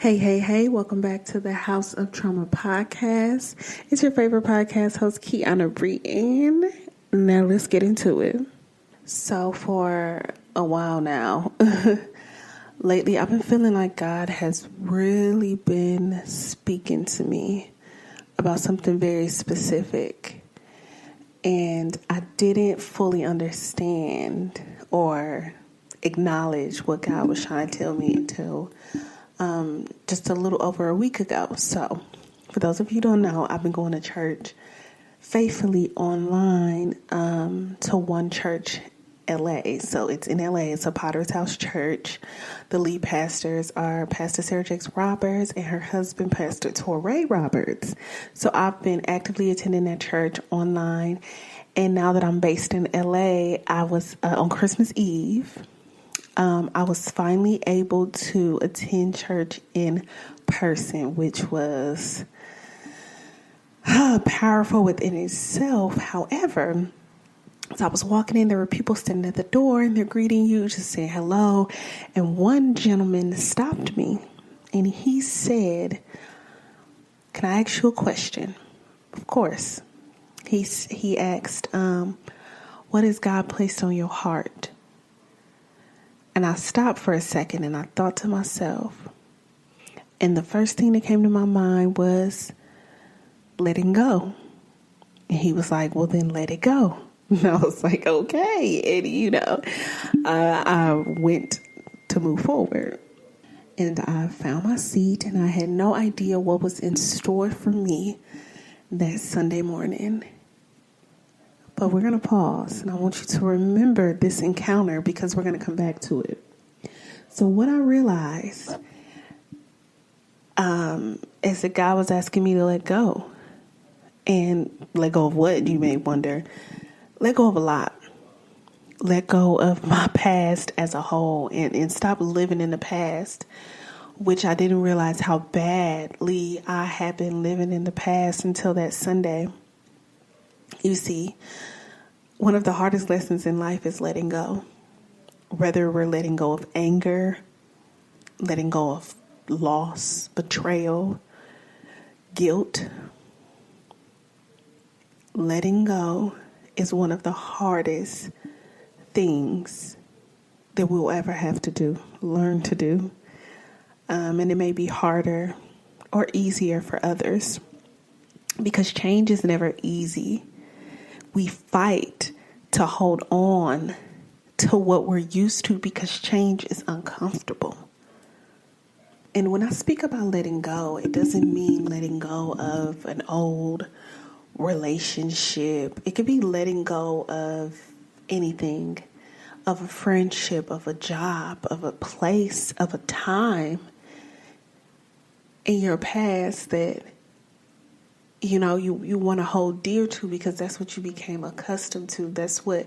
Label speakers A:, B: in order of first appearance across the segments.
A: Hey, welcome back to the House of Trauma podcast. It's your favorite podcast host, Kiana Breton. Now let's get into it. So for a while now, lately I've been feeling like God has really been speaking to me about something very specific. And I didn't fully understand or acknowledge what God was trying to tell me until just a little over a week ago. So for those of you who don't know, I've been going to church faithfully online to One Church LA. So it's in LA. It's a Potter's House church. The lead pastors are Pastor Sarah Jakes Roberts and her husband, Pastor Torrey Roberts. So I've been actively attending that church online. And now that I'm based in LA, I was on Christmas Eve. I was finally able to attend church in person, which was powerful within itself. However, as I was walking in, there were people standing at the door and they're greeting you, just saying hello. And one gentleman stopped me and he said, "Can I ask you a question?" Of course. He asked, "What has God placed on your heart?" And I stopped for a second and I thought to myself, and the first thing that came to my mind was letting go. And he was like, "Well, then let it go." And I was like, okay. And, I went to move forward. And I found my seat and I had no idea what was in store for me that Sunday morning. But we're going to pause, and I want you to remember this encounter because we're going to come back to it. So what I realized is that God was asking me to let go. And let go of what, you may wonder. Let go of a lot. Let go of my past as a whole and stop living in the past, which I didn't realize how badly I had been living in the past until that Sunday. You see, one of the hardest lessons in life is letting go. Whether we're letting go of anger, letting go of loss, betrayal, guilt. Letting go is one of the hardest things that we'll ever have to do, learn to do. And it may be harder or easier for others because change is never easy. We fight to hold on to what we're used to because change is uncomfortable. And when I speak about letting go, it doesn't mean letting go of an old relationship. It could be letting go of anything, of a friendship, of a job, of a place, of a time in your past that you want to hold dear to because that's what you became accustomed to. That's what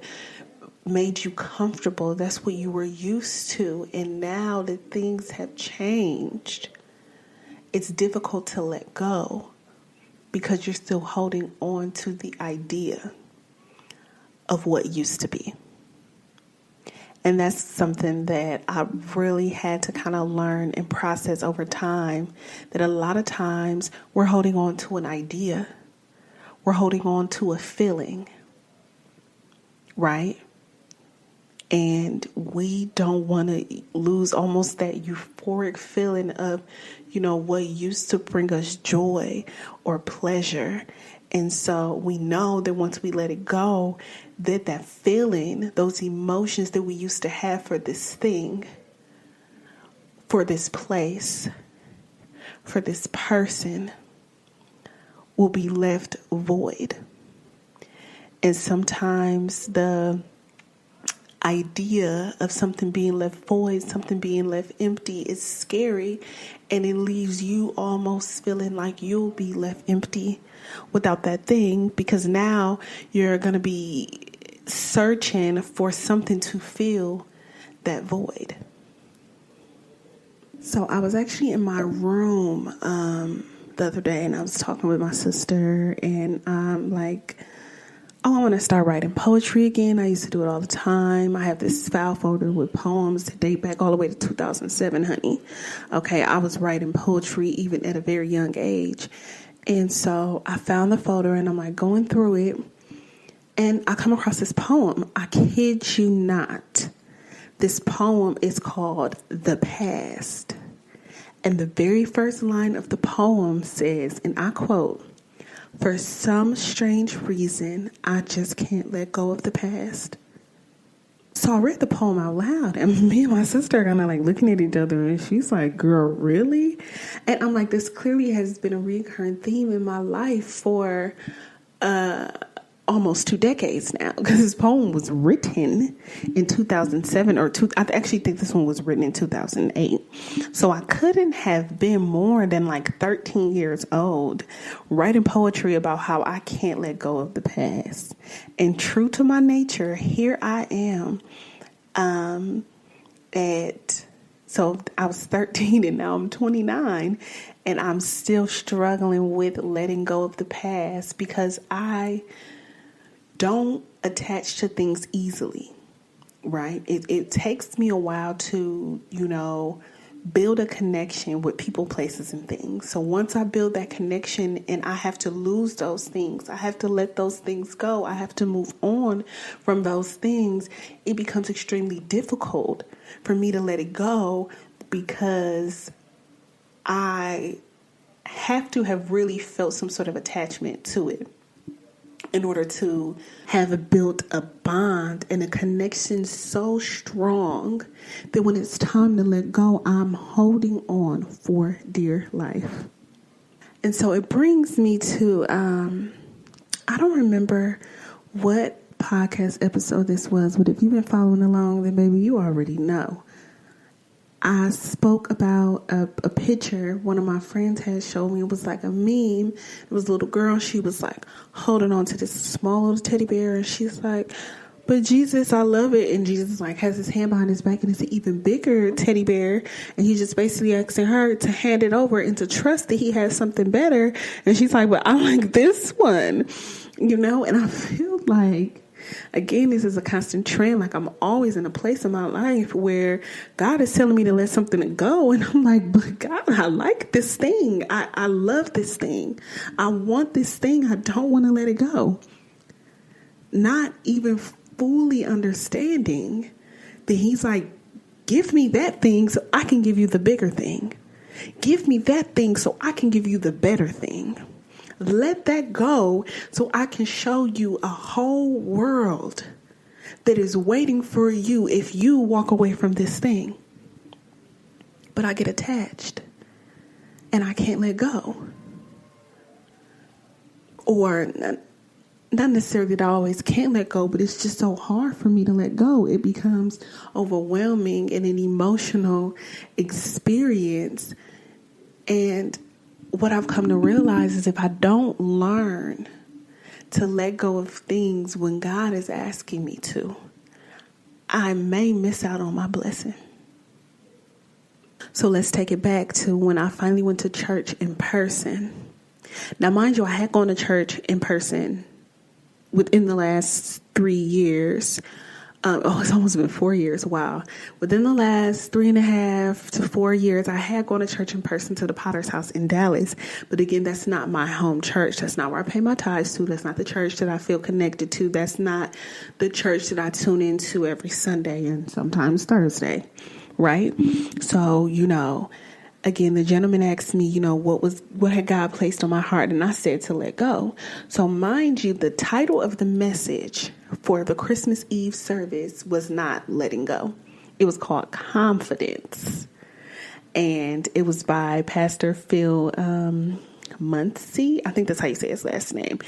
A: made you comfortable. That's what you were used to. And now that things have changed, it's difficult to let go because you're still holding on to the idea of what used to be. And that's something that I really had to kind of learn and process over time, that a lot of times we're holding on to an idea. We're holding on to a feeling, right? And we don't want to lose almost that euphoric feeling of, what used to bring us joy or pleasure. And so we know that once we let it go, that feeling, those emotions that we used to have for this thing, for this place, for this person, will be left void. And sometimes the idea of something being left void, something being left empty is scary, and it leaves you almost feeling like you'll be left empty without that thing, because now you're going to be searching for something to fill that void. So I was actually in my room the other day and I was talking with my sister, and I'm like, oh, I want to start writing poetry again. I used to do it all the time. I have this file folder with poems that date back all the way to 2007, honey. Okay, I was writing poetry even at a very young age. And so I found the folder and I'm like going through it. And I come across this poem. I kid you not. This poem is called The Past. And the very first line of the poem says, and I quote, "For some strange reason, I just can't let go of the past." So I read the poem out loud, and me and my sister are kind of like looking at each other, and she's like, "Girl, really?" And I'm like, this clearly has been a recurring theme in my life for almost 2 decades now, because this poem was written in 2007 I actually think this one was written in 2008. So I couldn't have been more than like 13 years old writing poetry about how I can't let go of the past. And true to my nature, here I am so I was 13 and now I'm 29 and I'm still struggling with letting go of the past because I don't attach to things easily, right? It takes me a while to, build a connection with people, places, and things. So once I build that connection and I have to lose those things, I have to let those things go, I have to move on from those things, it becomes extremely difficult for me to let it go because I have to have really felt some sort of attachment to it in order to have built a bond and a connection so strong that when it's time to let go, I'm holding on for dear life. And so it brings me to, I don't remember what podcast episode this was, but if you've been following along, then maybe you already know. I spoke about a picture one of my friends had showed me. It was like a meme. It was a little girl. She was like holding on to this small little teddy bear. And she's like, "But Jesus, I love it." And Jesus like has his hand behind his back and it's an even bigger teddy bear. And he's just basically asking her to hand it over and to trust that he has something better. And she's like, "But I like this one," And I feel like, again, this is a constant trend. Like I'm always in a place in my life where God is telling me to let something go. And I'm like, but God, I like this thing. I love this thing. I want this thing. I don't want to let it go. Not even fully understanding that he's like, give me that thing so I can give you the bigger thing. Give me that thing so I can give you the better thing. Let that go so I can show you a whole world that is waiting for you if you walk away from this thing. But I get attached and I can't let go. Or not necessarily that I always can't let go, but it's just so hard for me to let go. It becomes overwhelming and an emotional experience. And what I've come to realize is if I don't learn to let go of things when God is asking me to, I may miss out on my blessing. So let's take it back to when I finally went to church in person. Now, mind you, I had gone to church in person within the last 3 years. It's almost been 4 years. Wow. Within the last 3.5 to 4 years, I had gone to church in person to the Potter's House in Dallas. But again, that's not my home church. That's not where I pay my tithes to. That's not the church that I feel connected to. That's not the church that I tune into every Sunday and sometimes Thursday. Right? So, again, the gentleman asked me, what had God placed on my heart? And I said to let go. So mind you, the title of the message for the Christmas Eve service was not letting go. It was called Confidence. And it was by Pastor Phil Muncie. I think that's how you say his last name.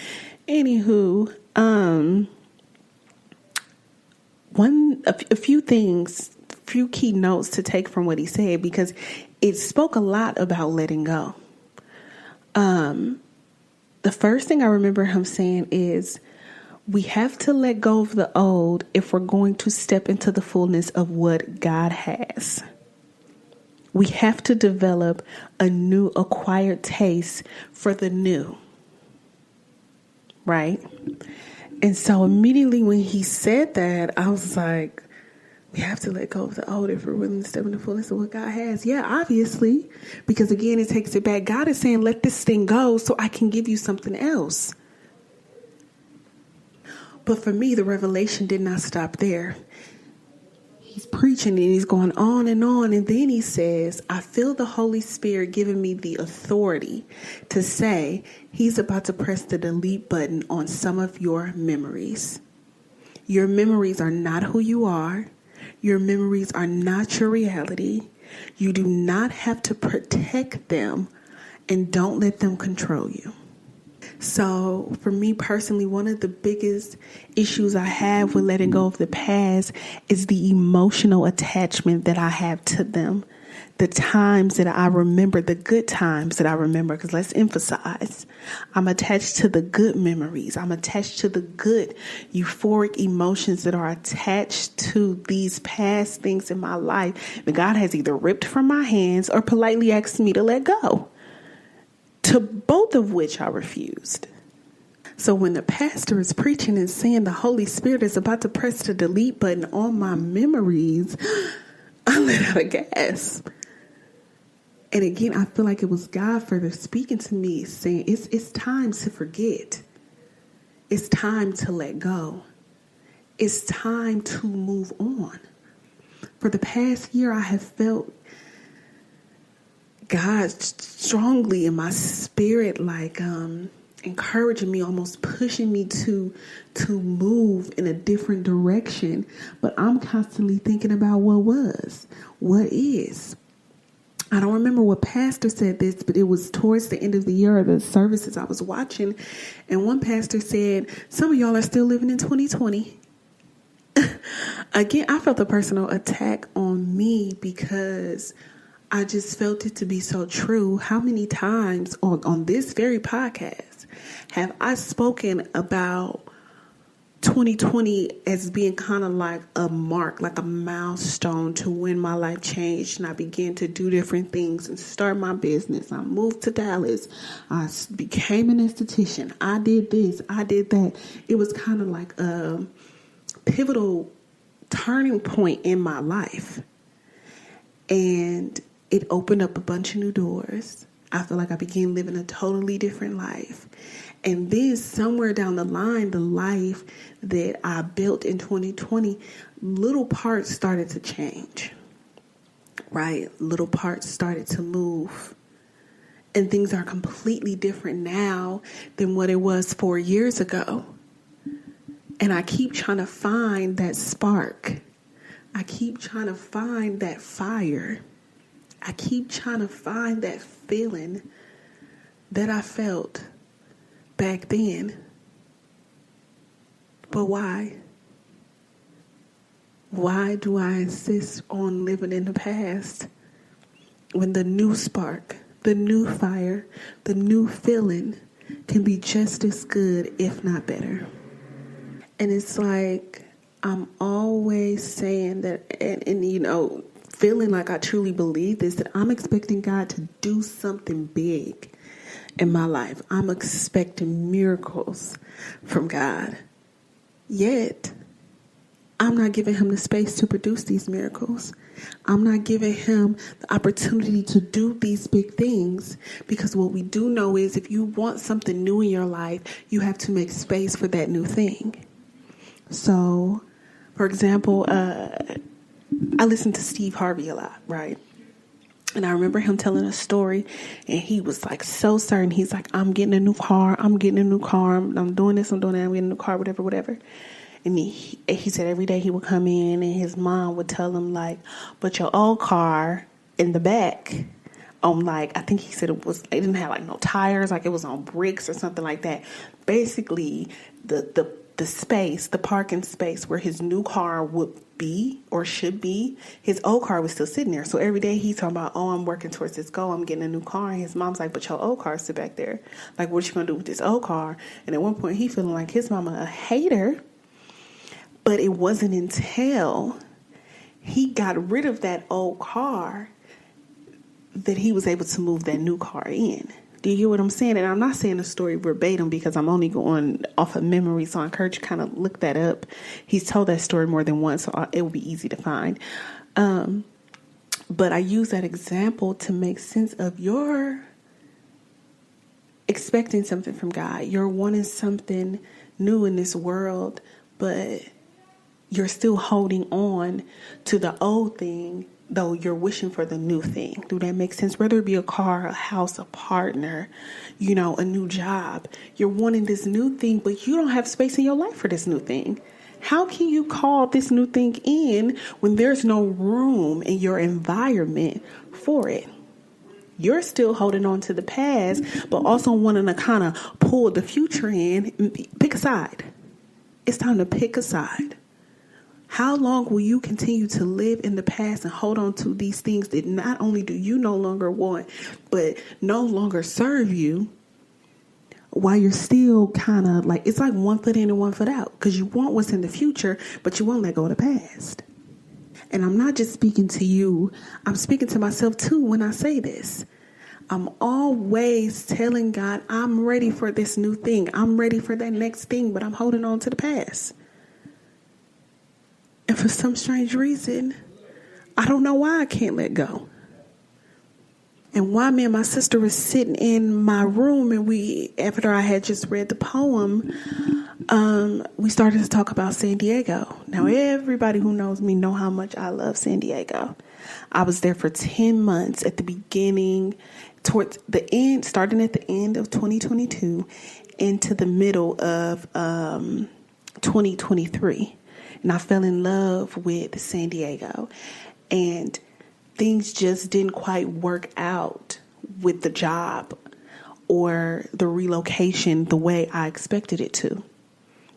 A: Anywho, a few key notes to take from what he said, because it spoke a lot about letting go. The first thing I remember him saying is, we have to let go of the old if we're going to step into the fullness of what God has. We have to develop a new acquired taste for the new. Right? And so immediately when he said that, I was like, we have to let go of the old if we're willing to step in the fullness of what God has. Yeah, obviously. Because again, it takes it back. God is saying, let this thing go so I can give you something else. But for me, the revelation did not stop there. He's preaching and he's going on. And then he says, I feel the Holy Spirit giving me the authority to say he's about to press the delete button on some of your memories. Your memories are not who you are. Your memories are not your reality. You do not have to protect them, and don't let them control you. So for me personally, one of the biggest issues I have with letting go of the past is the emotional attachment that I have to them. The times that I remember, the good times that I remember, because let's emphasize, I'm attached to the good memories. I'm attached to the good euphoric emotions that are attached to these past things in my life that God has either ripped from my hands or politely asked me to let go. To both of which I refused. So when the pastor is preaching and saying the Holy Spirit is about to press the delete button on my memories, I let out a gasp. And again, I feel like it was God further speaking to me, saying it's time to forget. It's time to let go. It's time to move on. For the past year, I have felt God strongly in my spirit, like encouraging me, almost pushing me to move in a different direction. But I'm constantly thinking about what was, what is. I don't remember what pastor said this, but it was towards the end of the year of the services I was watching. And one pastor said, some of y'all are still living in 2020. Again, I felt a personal attack on me because I just felt it to be so true. How many times on this very podcast have I spoken about 2020 as being kind of like a mark, like a milestone to when my life changed and I began to do different things and start my business. I moved to Dallas. I became an esthetician. I did this. I did that. It was kind of like a pivotal turning point in my life. And it opened up a bunch of new doors. I feel like I began living a totally different life. And then somewhere down the line, the life that I built in 2020, little parts started to change, right? Little parts started to move. And things are completely different now than what it was 4 years ago. And I keep trying to find that spark. I keep trying to find that fire. I keep trying to find that feeling that I felt back then. But why? Why do I insist on living in the past when the new spark, the new fire, the new feeling can be just as good, if not better? And it's like I'm always saying that, and you know, feeling like I truly believe this, that I'm expecting God to do something big in my life. I'm expecting miracles from God. Yet, I'm not giving him the space to produce these miracles. I'm not giving him the opportunity to do these big things, because what we do know is if you want something new in your life, you have to make space for that new thing. So, for example, I listen to Steve Harvey a lot, right? And I remember him telling a story, and he was like so certain. He's like, I'm getting a new car. I'm doing this, I'm doing that. I'm getting a new car, whatever. And he said every day he would come in and his mom would tell him like, but your old car in the back, like, I think he said it didn't have like no tires, like it was on bricks or something like that. Basically, the space, the parking space where his new car would be or should be, his old car was still sitting there. So every day he's talking about, I'm working towards this goal. I'm getting a new car. And his mom's like, but your old car sit back there. Like, what you going to do with this old car? And at one point he feeling like his mama a hater. But it wasn't until he got rid of that old car that he was able to move that new car in. Do you hear what I'm saying? And I'm not saying the story verbatim because I'm only going off of memory. So I encourage you to kind of look that up. He's told that story more than once, so it will be easy to find. But I use that example to make sense of your expecting something from God. You're wanting something new in this world, but you're still holding on to the old thing, though you're wishing for the new thing. Do that make sense? Whether it be a car, a house, a partner, a new job, you're wanting this new thing, but you don't have space in your life for this new thing. How can you call this new thing in when there's no room in your environment for it? You're still holding on to the past, but also wanting to kind of pull the future in. Pick a side. It's time to pick a side. How long will you continue to live in the past and hold on to these things that not only do you no longer want, but no longer serve you, while you're still kind of like, it's like one foot in and one foot out, because you want what's in the future, but you won't let go of the past. And I'm not just speaking to you, I'm speaking to myself too when I say this. I'm always telling God, I'm ready for this new thing. I'm ready for that next thing, but I'm holding on to the past. And for some strange reason, I don't know why I can't let go. And while me and my sister was sitting in my room and after I had just read the poem, we started to talk about San Diego. Now, everybody who knows me know how much I love San Diego. I was there for 10 months at the beginning, towards the end, starting at the end of 2022 into the middle of 2023. And I fell in love with San Diego. And things just didn't quite work out with the job or the relocation the way I expected it to.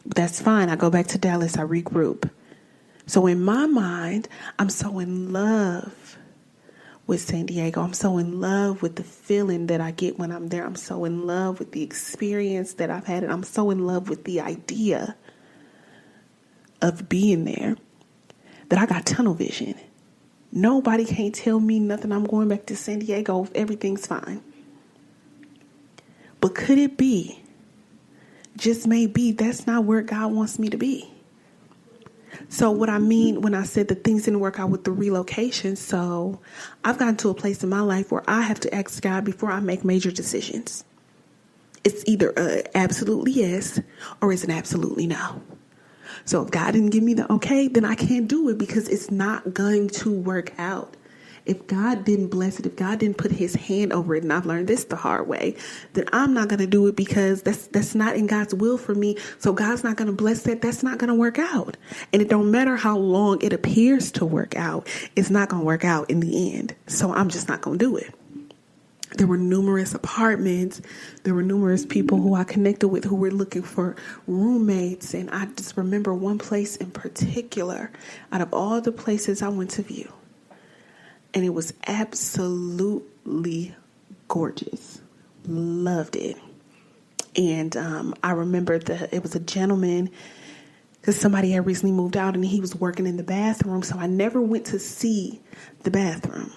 A: But that's fine. I go back to Dallas. I regroup. So in my mind, I'm so in love with San Diego. I'm so in love with the feeling that I get when I'm there. I'm so in love with the experience that I've had. And I'm so in love with the idea of being there that I got tunnel vision. Nobody can't tell me nothing. I'm going back to San Diego if everything's fine. But could it be, just maybe, that's not where God wants me to be? So what I mean when I said that things didn't work out with the relocation, so I've gotten to a place in my life where I have to ask God before I make major decisions. It's either absolutely yes or it's an absolutely no. So if God didn't give me the okay, then I can't do it because it's not going to work out. If God didn't bless it, if God didn't put his hand over it, and I've learned this the hard way, then I'm not going to do it because that's not in God's will for me. So God's not going to bless that. That's not going to work out. And it don't matter how long it appears to work out. It's not going to work out in the end. So I'm just not going to do it. There were numerous apartments. There were numerous people who I connected with who were looking for roommates. And I just remember one place in particular out of all the places I went to view. And it was absolutely gorgeous. Loved it. And I remember it was a gentleman because somebody had recently moved out and he was working in the bathroom. So I never went to see the bathroom.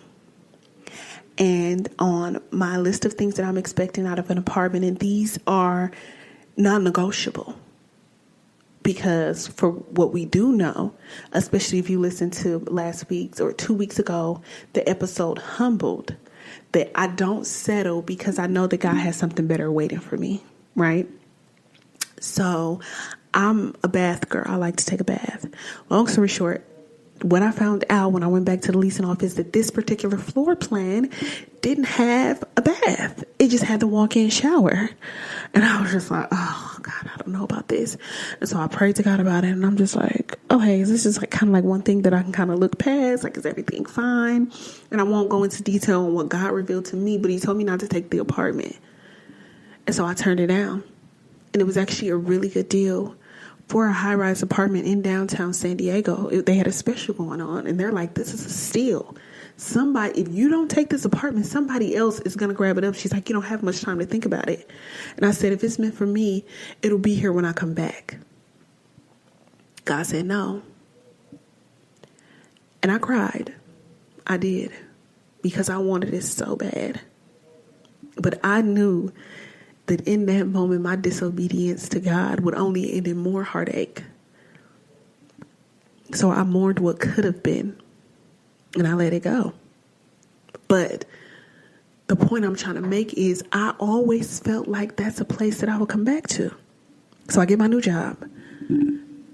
A: And on my list of things that I'm expecting out of an apartment, and these are non-negotiable. Because for what we do know, especially if you listen to last week's or 2 weeks ago, the episode Humbled, that I don't settle because I know that God has something better waiting for me, right? So I'm a bath girl. I like to take a bath. Long story short, what I found out when I went back to the leasing office that this particular floor plan didn't have a bath. It just had the walk-in shower. And I was just like, oh, God, I don't know about this. And so I prayed to God about it. And I'm just like, okay, is this just like kind of like one thing that I can kind of look past? Like, is everything fine? And I won't go into detail on what God revealed to me, but he told me not to take the apartment. And so I turned it down. And it was actually a really good deal for a high-rise apartment in downtown San Diego. They had a special going on, and they're like, this is a steal. Somebody, if you don't take this apartment, somebody else is going to grab it up. She's like, you don't have much time to think about it. And I said, if it's meant for me, it'll be here when I come back. God said no. And I cried. I did. Because I wanted it so bad. But I knew that in that moment, my disobedience to God would only end in more heartache. So I mourned what could have been, and I let it go. But the point I'm trying to make is I always felt like that's a place that I would come back to. So I get my new job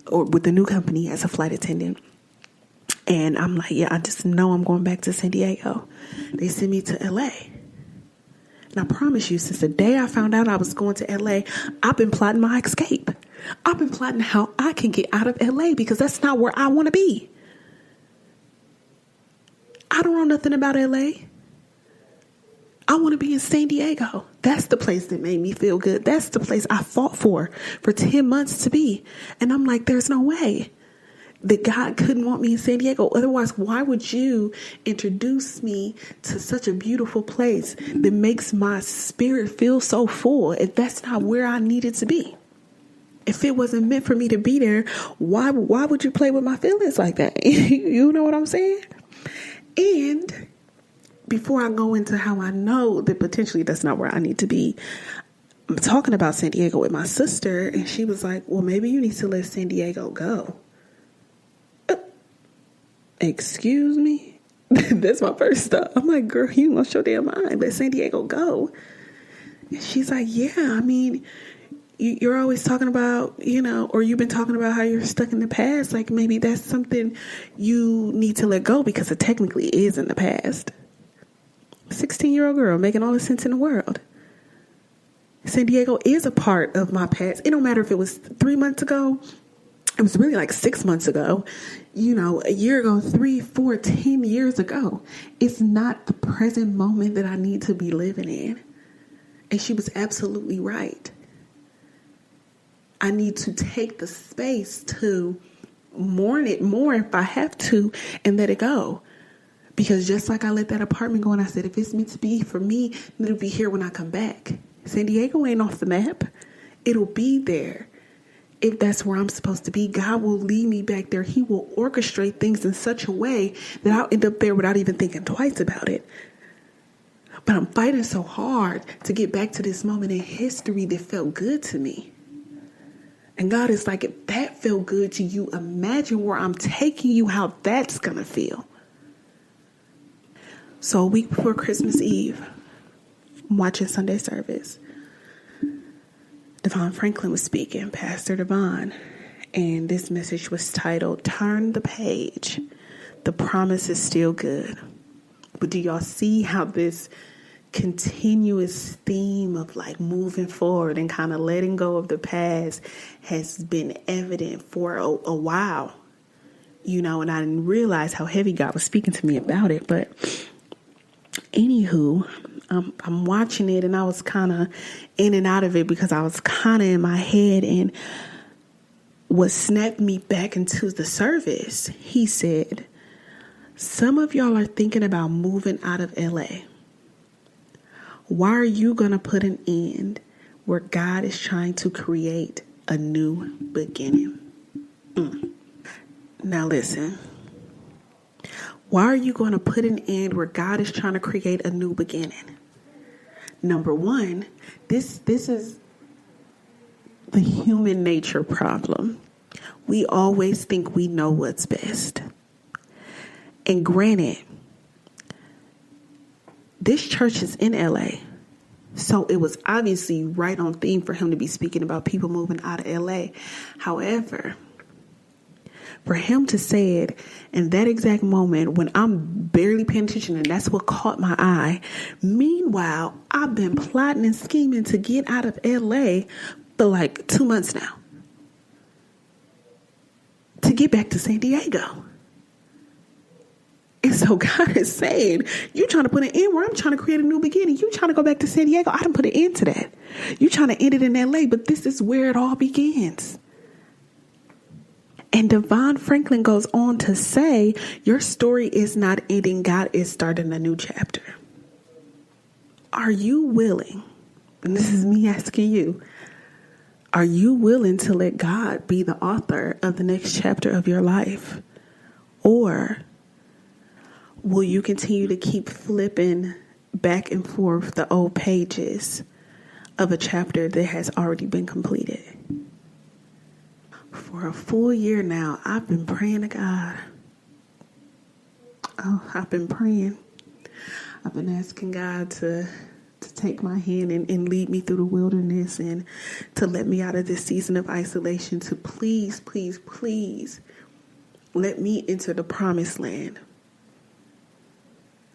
A: or with the new company as a flight attendant. And I'm like, yeah, I just know I'm going back to San Diego. They send me to LA. And I promise you, since the day I found out I was going to LA, I've been plotting my escape. I've been plotting how I can get out of LA because that's not where I want to be. I don't know nothing about LA. I want to be in San Diego. That's the place that made me feel good. That's the place I fought for 10 months to be. And I'm like, there's no way that God couldn't want me in San Diego. Otherwise, why would you introduce me to such a beautiful place that makes my spirit feel so full if that's not where I needed to be? If it wasn't meant for me to be there, why would you play with my feelings like that? You know what I'm saying? And before I go into how I know that potentially that's not where I need to be, I'm talking about San Diego with my sister, and she was like, well, maybe you need to let San Diego go. Excuse me? That's my first thought. I'm like, girl, you lost your damn mind. Let San Diego go. And she's like, yeah, I mean, you're always talking about, or you've been talking about how you're stuck in the past. Like maybe that's something you need to let go because it technically is in the past. 16-year-old girl making all the sense in the world. San Diego is a part of my past. It don't matter if it was 3 months ago. It was really like 6 months ago, a year ago, 3, 4, 10 years ago. It's not the present moment that I need to be living in. And she was absolutely right. I need to take the space to mourn it more if I have to and let it go. Because just like I let that apartment go and I said, if it's meant to be for me, it'll be here when I come back. San Diego ain't off the map. It'll be there. If that's where I'm supposed to be, God will lead me back there. He will orchestrate things in such a way that I'll end up there without even thinking twice about it. But I'm fighting so hard to get back to this moment in history that felt good to me. And God is like, if that felt good to you, imagine where I'm taking you, how that's going to feel. So a week before Christmas Eve, I'm watching Sunday service. Devon Franklin was speaking, Pastor Devon, and this message was titled, Turn the Page. The promise is still good. But do y'all see how this continuous theme of like moving forward and kind of letting go of the past has been evident for a while, and I didn't realize how heavy God was speaking to me about it. But anywho, I'm watching it and I was kind of in and out of it because I was kind of in my head, and what snapped me back into the service, he said, some of y'all are thinking about moving out of LA. Why are you going to put an end where God is trying to create a new beginning? Now listen. Why are you going to put an end where God is trying to create a new beginning? Number one, this is the human nature problem. We always think we know what's best. And granted, this church is in LA, so it was obviously right on theme for him to be speaking about people moving out of LA. However, for him to say it in that exact moment when I'm barely paying attention, and that's what caught my eye. Meanwhile, I've been plotting and scheming to get out of LA for like 2 months now, to get back to San Diego. And so God is saying, you trying to put an end where I'm trying to create a new beginning. You trying to go back to San Diego. I didn't put an end to that. You trying to end it in LA, but this is where it all begins. And Devon Franklin goes on to say, your story is not ending. God is starting a new chapter. Are you willing? And this is me asking you. Are you willing to let God be the author of the next chapter of your life? Or will you continue to keep flipping back and forth the old pages of a chapter that has already been completed. For a full year now, I've been praying to God. I've been praying. I've been asking God to take my hand and lead me through the wilderness and to let me out of this season of isolation, to please, please, please let me enter the promised land.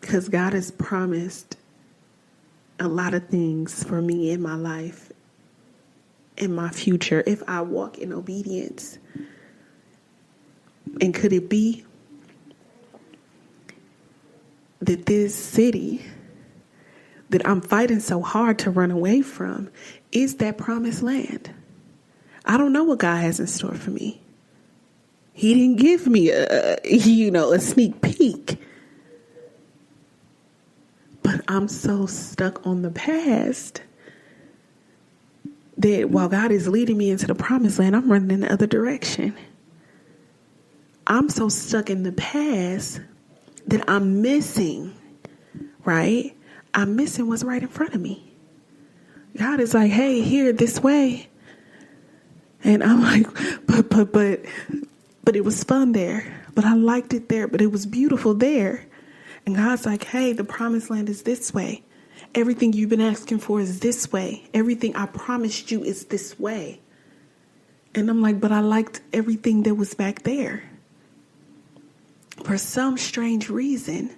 A: Because God has promised a lot of things for me in my life, in my future, if I walk in obedience. And could it be that this city that I'm fighting so hard to run away from is that promised land? I don't know what God has in store for me. He didn't give me a sneak peek. But I'm so stuck on the past that while God is leading me into the promised land, I'm running in the other direction. I'm so stuck in the past that I'm missing, right? I'm missing what's right in front of me. God is like, hey, here, this way. And I'm like, but it was fun there. But I liked it there. But it was beautiful there. And God's like, hey, the promised land is this way. Everything you've been asking for is this way. Everything I promised you is this way. And I'm like, but I liked everything that was back there. For some strange reason,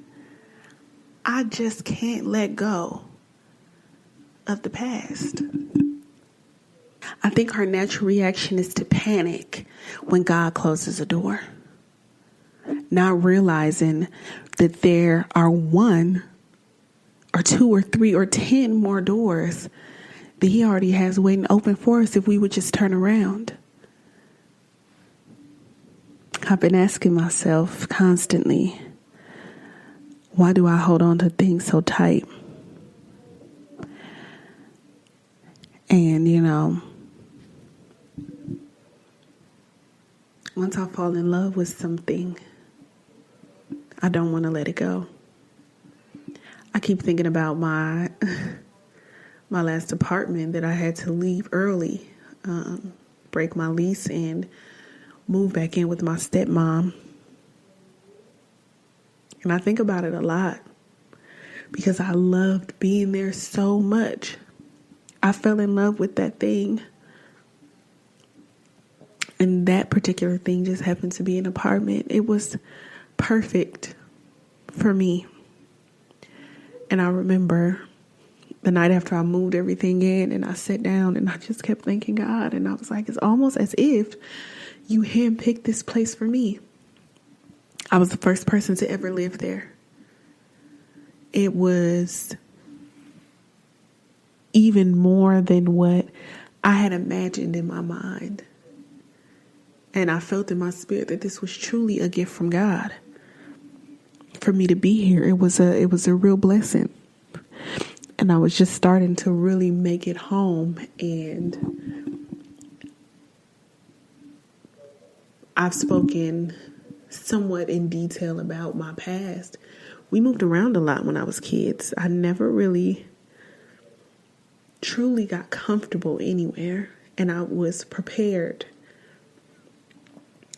A: I just can't let go of the past. I think our natural reaction is to panic when God closes a door, not realizing that there are 1 or 2 or 3 or 10 more doors that he already has waiting open for us if we would just turn around. I've been asking myself constantly, why do I hold on to things so tight? And, once I fall in love with something, I don't want to let it go. I keep thinking about my last apartment that I had to leave early, break my lease and move back in with my stepmom. And I think about it a lot because I loved being there so much. I fell in love with that thing. And that particular thing just happened to be an apartment. It was perfect for me. And I remember the night after I moved everything in and I sat down and I just kept thanking God. And I was like, it's almost as if you handpicked this place for me. I was the first person to ever live there. It was even more than what I had imagined in my mind. And I felt in my spirit that this was truly a gift from God. For me to be here, it was a real blessing. And I was just starting to really make it home. And I've spoken somewhat in detail about my past. We moved around a lot when I was kids. I never really truly got comfortable anywhere. And I was prepared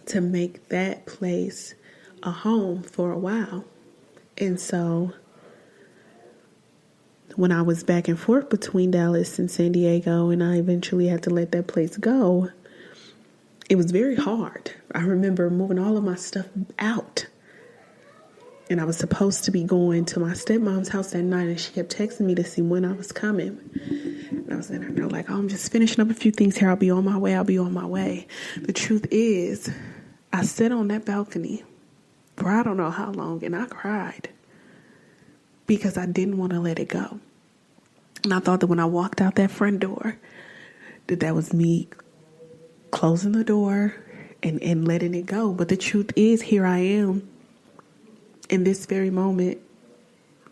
A: to make that place a home for a while. And so when I was back and forth between Dallas and San Diego and I eventually had to let that place go, it was very hard. I remember moving all of my stuff out. And I was supposed to be going to my stepmom's house that night, and she kept texting me to see when I was coming. And I was letting her know, like, oh, I'm just finishing up a few things here. I'll be on my way. The truth is, I sat on that balcony for I don't know how long, and I cried because I didn't want to let it go. And I thought that when I walked out that front door, that was me closing the door and letting it go. But the truth is, here I am in this very moment,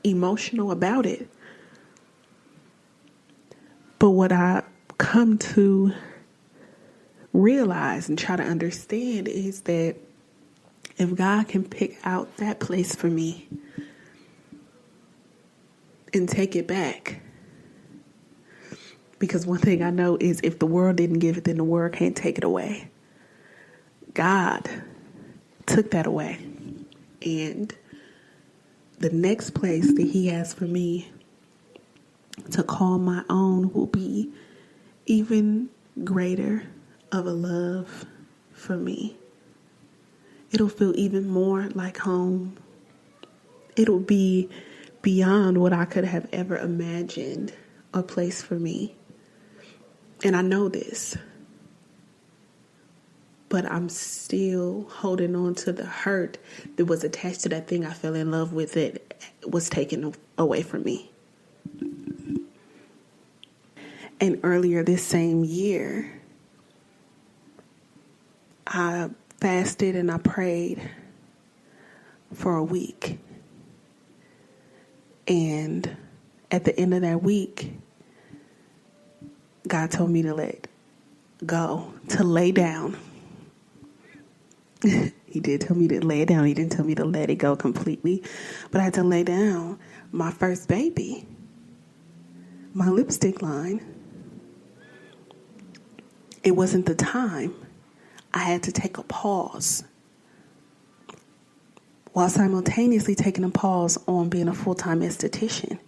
A: emotional about it. But what I come to realize and try to understand is that if God can pick out that place for me, and take it back. Because one thing I know is if the world didn't give it, then the world can't take it away. God took that away. And the next place that he has for me to call my own will be even greater of a love for me. It'll feel even more like home. It'll be beyond what I could have ever imagined a place for me. And I know this, but I'm still holding on to the hurt that was attached to that thing I fell in love with that was taken away from me. And earlier this same year, I fasted and I prayed for a week. And at the end of that week, God told me to let go, to lay down. He did tell me to lay it down. He didn't tell me to let it go completely. But I had to lay down my first baby, my lipstick line. It wasn't the time. I had to take a pause while simultaneously taking a pause on being a full-time esthetician.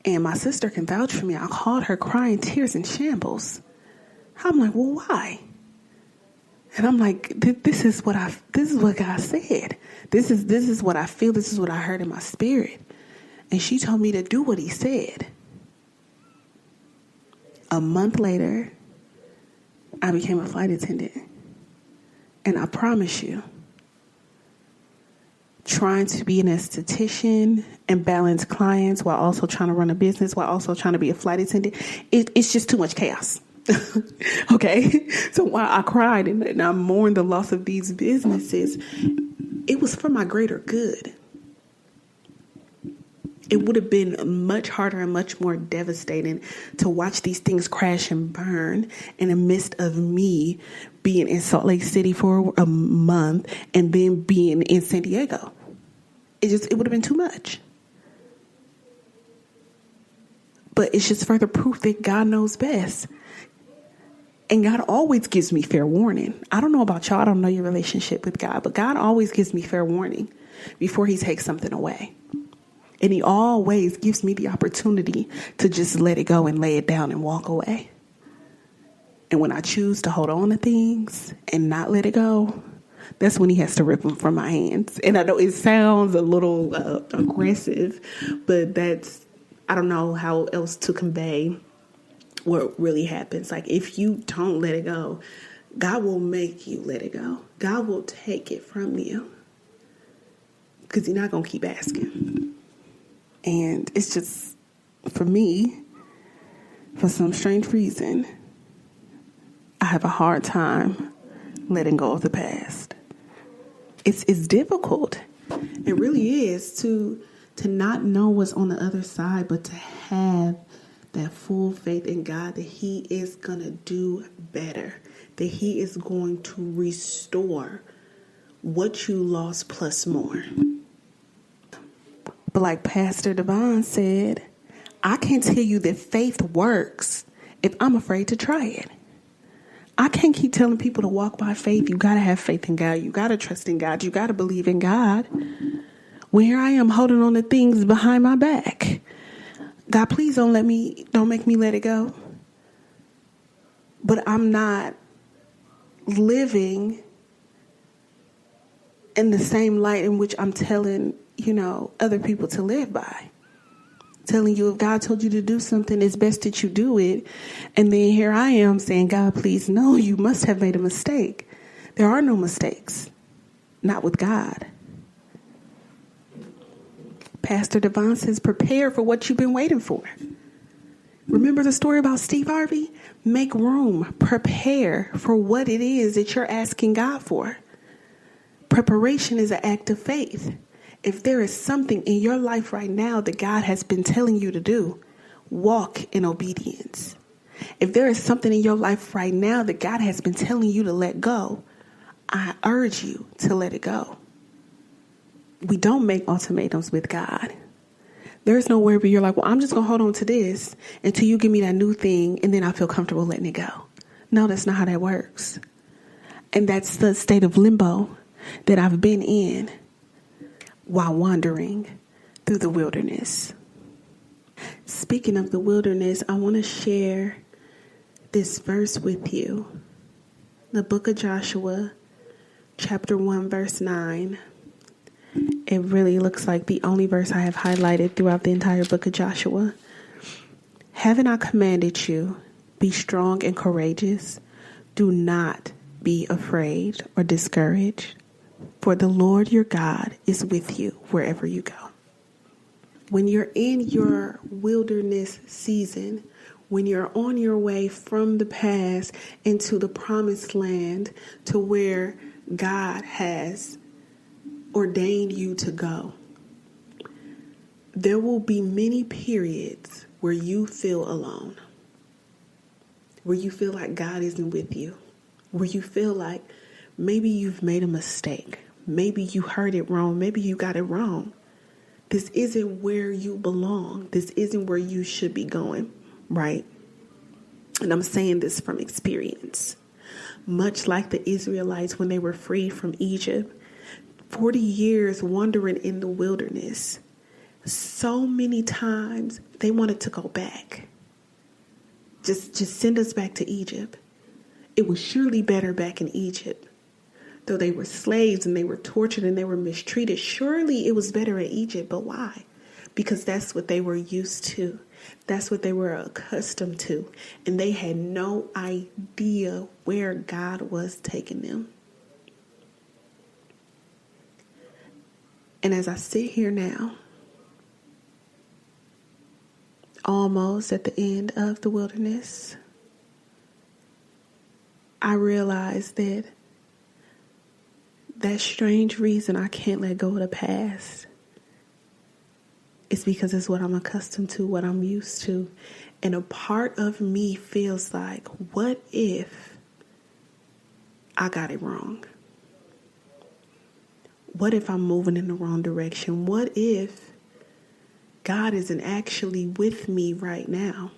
A: And my sister can vouch for me. I called her crying, tears in shambles. I'm like, well, why? And I'm like, this is what God said. This is what I feel. This is what I heard in my spirit. And she told me to do what he said. A month later, I became a flight attendant. And I promise you, trying to be an esthetician and balance clients while also trying to run a business, while also trying to be a flight attendant, it's just too much chaos. Okay? So while I cried and I mourned the loss of these businesses, it was for my greater good. It would have been much harder and much more devastating to watch these things crash and burn in the midst of me being in Salt Lake City for a month and then being in San Diego. It would have been too much. But it's just further proof that God knows best. And God always gives me fair warning. I don't know about y'all. I don't know your relationship with God, but God always gives me fair warning before he takes something away. And he always gives me the opportunity to just let it go and lay it down and walk away. And when I choose to hold on to things and not let it go, that's when he has to rip them from my hands. And I know it sounds a little aggressive, but I don't know how else to convey what really happens. Like, if you don't let it go, God will make you let it go. God will take it from you because you're not going to keep asking. And it's just, for me, for some strange reason, I have a hard time letting go of the past. It's difficult. It really is to not know what's on the other side, but to have that full faith in God that he is going to do better, that he is going to restore what you lost plus more. But like Pastor Devon said, I can't tell you that faith works if I'm afraid to try it. I can't keep telling people to walk by faith. You got to have faith in God. You got to trust in God. You got to believe in God. When here I am holding on to things behind my back. God, please don't make me let it go. But I'm not living in the same light in which I'm telling, other people to live by. Telling you if God told you to do something, it's best that you do it. And then here I am saying, God, please, no, you must have made a mistake. There are no mistakes. Not with God. Pastor Devon says, prepare for what you've been waiting for. Remember the story about Steve Harvey? Make room. Prepare for what it is that you're asking God for. Preparation is an act of faith. If there is something in your life right now that God has been telling you to do, walk in obedience. If there is something in your life right now that God has been telling you to let go, I urge you to let it go. We don't make ultimatums with God. There's nowhere where you're like, well, I'm just going to hold on to this until you give me that new thing and then I feel comfortable letting it go. No, that's not how that works. And that's the state of limbo that I've been in while wandering through the wilderness. Speaking of the wilderness, I want to share this verse with you. The book of Joshua, chapter 1, verse 9. It really looks like the only verse I have highlighted throughout the entire book of Joshua. Haven't I commanded you, be strong and courageous? Do not be afraid or discouraged, for the Lord your God is with you wherever you go. When you're in your wilderness season, when you're on your way from the past into the promised land to where God has ordained you to go, there will be many periods where you feel alone, where you feel like God isn't with you, where you feel like maybe you've made a mistake, maybe you heard it wrong, maybe you got it wrong. This isn't where you belong. This isn't where you should be going, right? And I'm saying this from experience. Much like the Israelites when they were freed from Egypt, 40 years wandering in the wilderness. So many times they wanted to go back. Just send us back to Egypt. It was surely better back in Egypt. Though they were slaves and they were tortured and they were mistreated, surely it was better in Egypt. But why? Because that's what they were used to. That's what they were accustomed to. And they had no idea where God was taking them. And as I sit here now, almost at the end of the wilderness, I realize that strange reason I can't let go of the past is because it's what I'm accustomed to, what I'm used to. And a part of me feels like, what if I got it wrong? What if I'm moving in the wrong direction? What if God isn't actually with me right now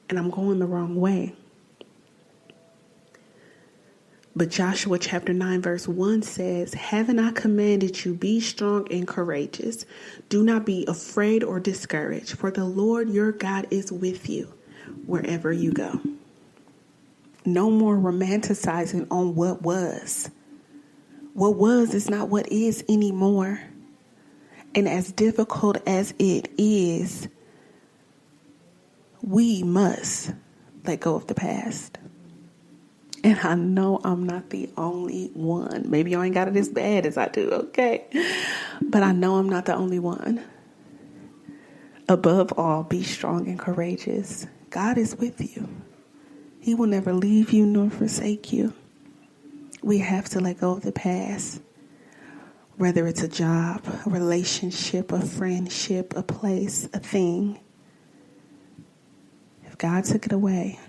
A: and I'm going the wrong way? But Joshua chapter 9 verse 1 says, haven't I commanded you, be strong and courageous? Do not be afraid or discouraged, for the Lord your God is with you wherever you go. No more romanticizing on what was. What was is not what is anymore. And as difficult as it is, we must let go of the past. And I know I'm not the only one. Maybe I ain't got it as bad as I do, okay? But I know I'm not the only one. Above all, be strong and courageous. God is with you. He will never leave you nor forsake you. We have to let go of the past. Whether it's a job, a relationship, a friendship, a place, a thing. If God took it away,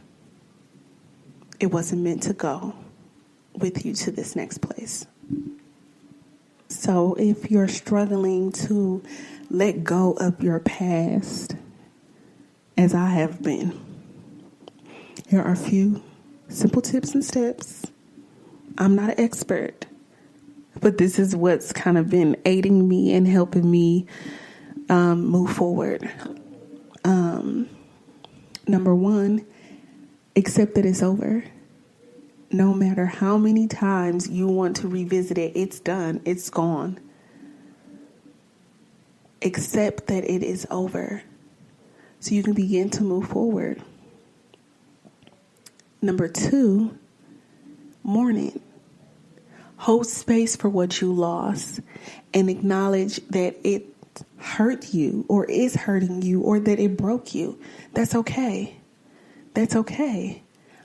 A: it wasn't meant to go with you to this next place. So if you're struggling to let go of your past, as I have been, here are a few simple tips and steps. I'm not an expert, but this is what's kind of been aiding me and helping me move forward. Number one, accept that it's over. No matter how many times you want to revisit it, it's done. It's gone. Accept that it is over so you can begin to move forward. Number two, mourn it. Hold space for what you lost and acknowledge that it hurt you or is hurting you or that it broke you. That's okay. That's okay.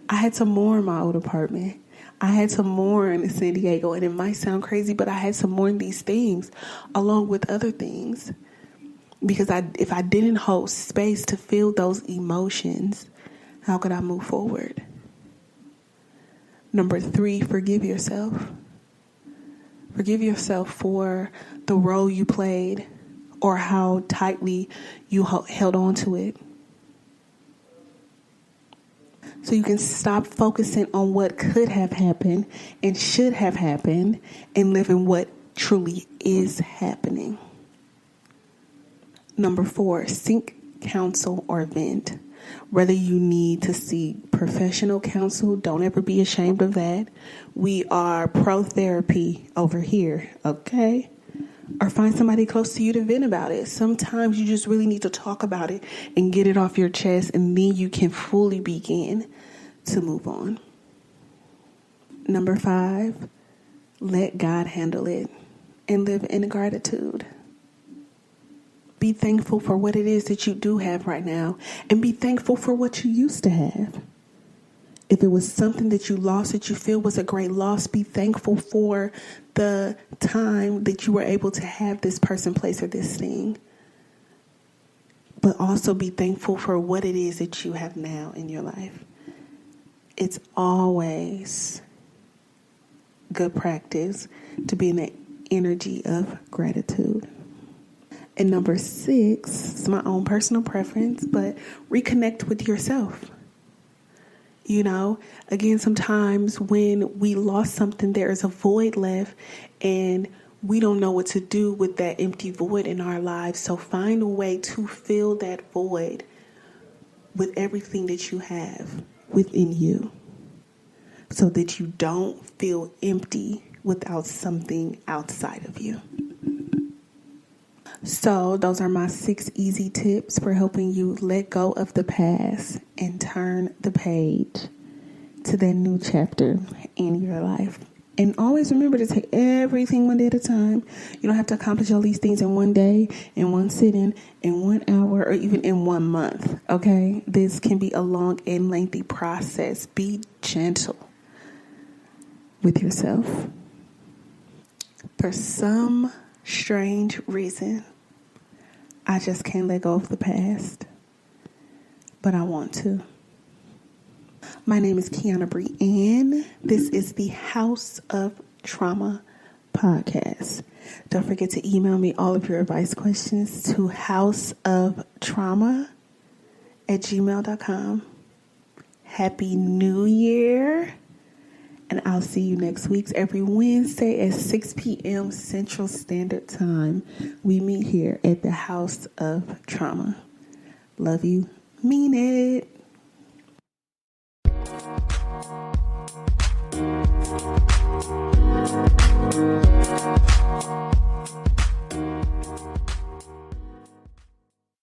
A: I had to mourn my old apartment. I had to mourn San Diego, and it might sound crazy, but I had to mourn these things along with other things. Because if I didn't hold space to feel those emotions, how could I move forward? Number three, forgive yourself. Forgive yourself for the role you played or how tightly you held on to it. So you can stop focusing on what could have happened and should have happened and live in what truly is happening. Number 4, seek counsel or vent. Whether you need to seek professional counsel, don't ever be ashamed of that. We are pro therapy over here, okay? Or find somebody close to you to vent about it. Sometimes you just really need to talk about it and get it off your chest, and then you can fully begin to move on. Number 5, let God handle it and live in gratitude. Be thankful for what it is that you do have right now, and be thankful for what you used to have. If it was something that you lost that you feel was a great loss, be thankful for the time that you were able to have this person, place, or this thing. But also be thankful for what it is that you have now in your life. It's always good practice to be in the energy of gratitude. And number 6, it's my own personal preference, but reconnect with yourself. You know, again, sometimes when we lost something, there is a void left and we don't know what to do with that empty void in our lives. So find a way to fill that void with everything that you have within you so that you don't feel empty without something outside of you. So those are my 6 easy tips for helping you let go of the past and turn the page to that new chapter in your life. And always remember to take everything one day at a time. You don't have to accomplish all these things in one day, in one sitting, in 1 hour, or even in 1 month. Okay? This can be a long and lengthy process. Be gentle with yourself. For some strange reason, I just can't let go of the past, but I want to. My name is Kiana Brianne. This is the House of Trauma podcast. Don't forget to email me all of your advice questions to houseoftrauma@gmail.com. Happy New Year. And I'll see you next week every Wednesday at 6 p.m. Central Standard Time. We meet here at the House of Trauma. Love you. Mean it.